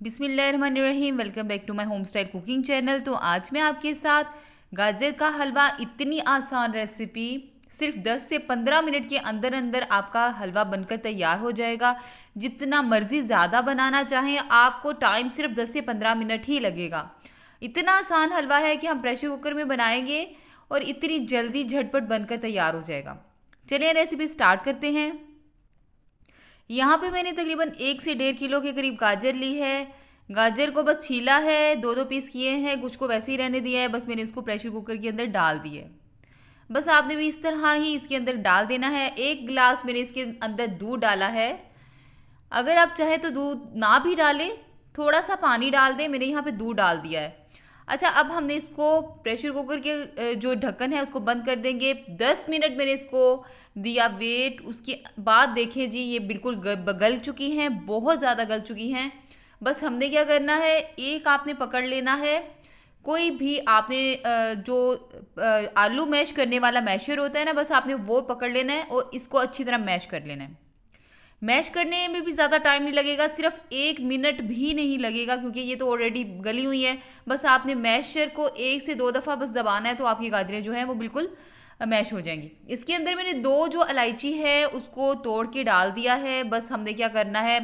बिस्मिल्लाहिर्रहमानिर्रहीम। Welcome back to my home style cooking channel. तो आज मैं आपके साथ गाजर का हलवा, इतनी आसान रेसिपी, सिर्फ 10 से 15 मिनट के अंदर अंदर आपका हलवा बनकर तैयार हो जाएगा। जितना मर्ज़ी ज़्यादा बनाना चाहें, आपको टाइम सिर्फ 10 से 15 मिनट ही लगेगा। इतना आसान हलवा है कि हम प्रेशर कुकर में बनाएंगे और इतनी जल्दी झटपट बनकर तैयार हो जाएगा। चलिए रेसिपी स्टार्ट करते हैं। यहाँ पे मैंने तकरीबन 1 से 1.5 किलो के करीब गाजर ली है। गाजर को बस छीला है, दो दो पीस किए हैं, कुछ को वैसे ही रहने दिया है। बस मैंने इसको प्रेशर कुकर के अंदर डाल दिया है। बस आपने भी इस तरह ही इसके अंदर डाल देना है। 1 गिलास मैंने इसके अंदर दूध डाला है। अगर आप चाहें तो दूध ना भी डालें, थोड़ा सा पानी डाल दें। मैंने यहाँ पे दूध डाल दिया है। अच्छा, अब हमने इसको प्रेशर कुकर के जो ढक्कन है उसको बंद कर देंगे। 10 मिनट मैंने इसको दिया वेट। उसके बाद देखें जी, ये बिल्कुल गल चुकी हैं, बहुत ज़्यादा गल चुकी हैं। बस हमने क्या करना है, एक आपने पकड़ लेना है, कोई भी आपने आलू मैश करने वाला मैशर होता है ना, बस आपने वो पकड़ लेना है और इसको अच्छी तरह मैश कर लेना है। मैश करने में भी ज़्यादा टाइम नहीं लगेगा, सिर्फ 1 मिनट भी नहीं लगेगा, क्योंकि ये तो ऑलरेडी गली हुई है। बस आपने मैशर को 1 से 2 दफ़ा बस दबाना है, तो आपकी गाजरें जो हैं वो बिल्कुल मैश हो जाएंगी। इसके अंदर मैंने 2 जो इलायची है उसको तोड़ के डाल दिया है। बस हमने क्या करना है,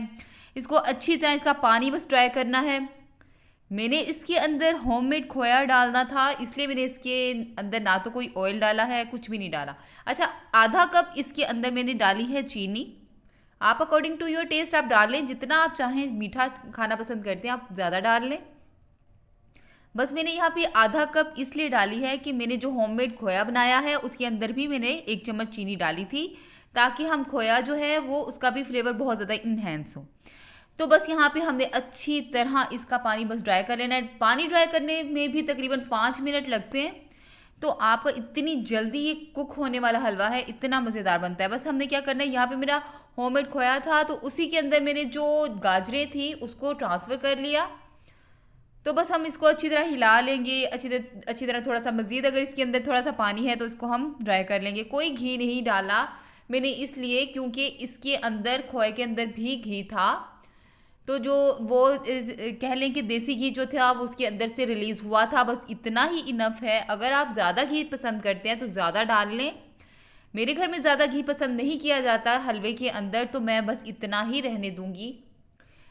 इसको अच्छी तरह इसका पानी बस ड्राई करना है। मैंने इसके अंदर होममेड खोया डालना था, इसलिए मैंने इसके अंदर ना तो कोई ऑयल डाला है, कुछ भी नहीं डाला। अच्छा, आधा कप इसके अंदर मैंने डाली है चीनी। आप अकॉर्डिंग टू योर टेस्ट आप डाल लें, जितना आप चाहें मीठा खाना पसंद करते हैं आप ज़्यादा डाल लें। बस मैंने यहाँ पे आधा कप इसलिए डाली है कि मैंने जो होममेड खोया बनाया है उसके अंदर भी मैंने 1 चम्मच चीनी डाली थी, ताकि हम खोया जो है वो उसका भी फ्लेवर बहुत ज़्यादा इन्हेंस हो। तो बस यहाँ पे हमने अच्छी तरह इसका पानी बस ड्राई कर लेना है। पानी ड्राई करने में भी तकरीबन 5 मिनट लगते हैं। तो आपका इतनी जल्दी ये कुक होने वाला हलवा है, इतना मज़ेदार बनता है। बस हमने क्या करना है, यहाँ पे मेरा होममेड खोया था तो उसी के अंदर मैंने जो गाजरें थी उसको ट्रांसफ़र कर लिया। तो बस हम इसको अच्छी तरह हिला लेंगे, अच्छी तरह थोड़ा सा मज़ीद अगर इसके अंदर थोड़ा सा पानी है तो इसको हम ड्राई कर लेंगे। कोई घी नहीं डाला मैंने, इसलिए क्योंकि इसके अंदर खोए के अंदर भी घी था। तो जो वो कह लें कि देसी घी जो था वो उसके अंदर से रिलीज़ हुआ था, बस इतना ही इनफ है। अगर आप ज़्यादा घी पसंद करते हैं तो ज़्यादा डाल लें। मेरे घर में ज़्यादा घी पसंद नहीं किया जाता हलवे के अंदर, तो मैं बस इतना ही रहने दूंगी।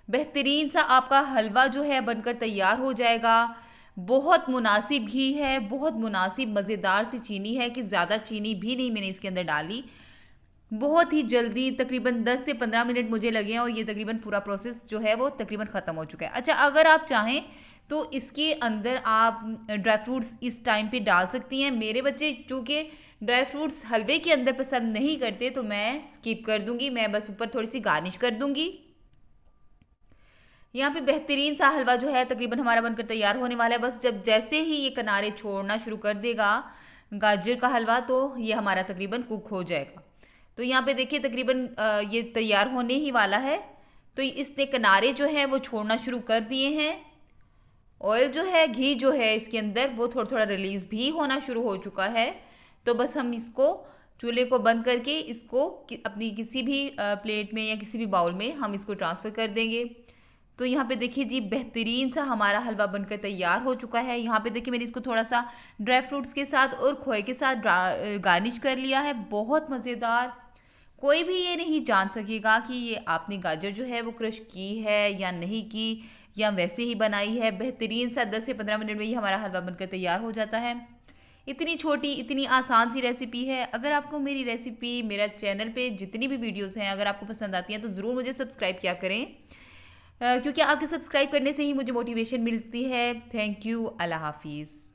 बेहतरीन सा आपका हलवा जो है बनकर तैयार हो जाएगा। बहुत मुनासिब घी है, बहुत मुनासिब मज़ेदार सी चीनी है कि ज़्यादा चीनी भी नहीं मैंने इसके अंदर डाली। बहुत ही जल्दी तकरीबन 10 से 15 मिनट मुझे लगे हैं और ये तकरीबन पूरा प्रोसेस जो है वो तकरीबन ख़त्म हो चुका है। अच्छा, अगर आप चाहें तो इसके अंदर आप ड्राई फ्रूट्स इस टाइम पे डाल सकती हैं। मेरे बच्चे चूँकि ड्राई फ्रूट्स हलवे के अंदर पसंद नहीं करते तो मैं स्किप कर दूंगी, मैं बस ऊपर थोड़ी सी गार्निश कर दूंगी। यहाँ पे बेहतरीन सा हलवा जो है तकरीबन हमारा बनकर तैयार होने वाला है। बस जब जैसे ही ये किनारे छोड़ना शुरू कर देगा गाजर का हलवा, तो ये हमारा तकरीबन कुक हो जाएगा। तो यहाँ पे देखिए तकरीबन ये तैयार होने ही वाला है। तो इसने किनारे जो है वो छोड़ना शुरू कर दिए हैं। ऑयल जो है, घी जो है इसके अंदर वो थोड़ा थोड़ा रिलीज़ भी होना शुरू हो चुका है। तो बस हम इसको चूल्हे को बंद करके इसको अपनी किसी भी प्लेट में या किसी भी बाउल में हम इसको ट्रांसफ़र कर देंगे। तो यहाँ पे देखिए जी, बेहतरीन सा हमारा हलवा बनकर तैयार हो चुका है। यहाँ पे देखिए मैंने इसको थोड़ा सा ड्राई फ्रूट्स के साथ और खोए के साथ गार्निश कर लिया है। बहुत मज़ेदार, कोई भी ये नहीं जान सकेगा कि ये आपने गाजर जो है वो क्रश की है या नहीं की, या वैसे ही बनाई है। बेहतरीन सा 10 से 15 मिनट में ही हमारा हलवा बनकर तैयार हो जाता है। इतनी छोटी, इतनी आसान सी रेसिपी है। अगर आपको मेरी रेसिपी, मेरा चैनल पे जितनी भी वीडियोस हैं, अगर आपको पसंद आती हैं तो ज़रूर मुझे सब्सक्राइब किया करें, क्योंकि आपके सब्सक्राइब करने से ही मुझे मोटिवेशन मिलती है। Thank you. अल्लाह हाफिज़।